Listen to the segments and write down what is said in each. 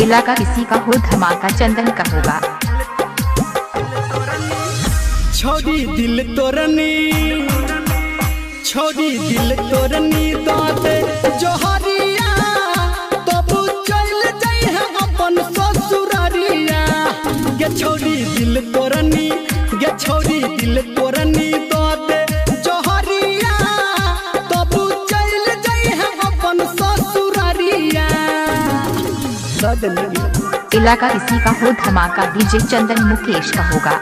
इलाका किसी का हो धमाका चंदन का होगा। छोड़ी दिल तोरनी, छोड़ी दिल तोरनी दाते जोहरिया तब चल जाई है अपन ससुरारिया। गे छोड़ी दिल तोरनी, गे छोड़ी दिल तोरनी दाते जोहरिया तब चल जाई है अपन ससुरारिया। इलाका किसी का हो धमाका डीजे चंदन मुकेश का होगा।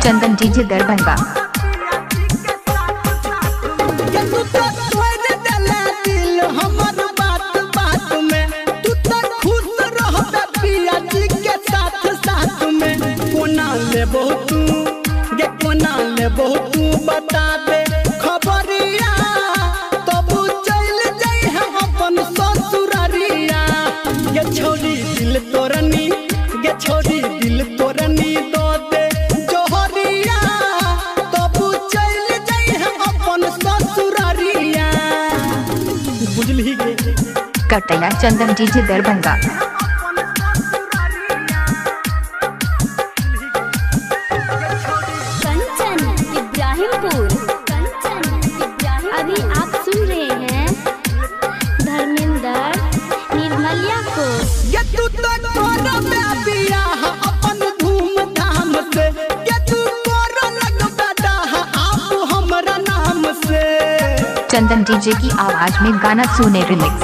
चंदन डीजे दरभंगा। बहुत बता दे खबरिया तब चल जाई है अपन ससुरारिया। गे छोड़ी दिल तोरनी, गे छोड़ी दिल तोरनी दो दे जोहरिया तब चल जाई है अपन ससुरारिया। बुझली गे कटैया चंदन डीजे दरभंगा। अभी आप सुन रहे हैं धर्मेंद्र निर्मलिया को। ये तू तो तोरा में बिया अपन धूमधाम से, ये तू तोरा लगता है आप हमरा नाम से। चंदन डीजे की आवाज में गाना सुने रिमिक्स।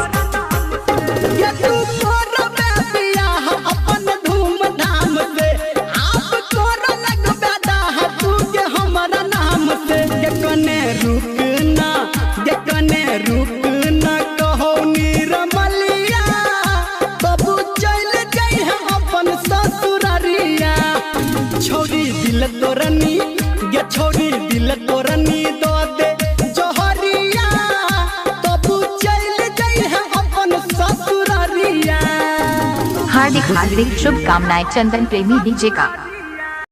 ये तू तोरा में बिया अपन धूमधाम से, आप तोरा लगता है तू के हमरा नाम से। ये कने रुकना, ये कने रुकना कहो निर्मलिया तब चल जाई है अपन ससुरारिया। छोड़ी दिल तोरनी, ये छोड़ी दिल तोरनी दो दे जोहरिया तब चल जाई है अपन ससुरारिया। हार्दिक हार्दिक शुभकामनाएं चंदन प्रेमी डीजे का।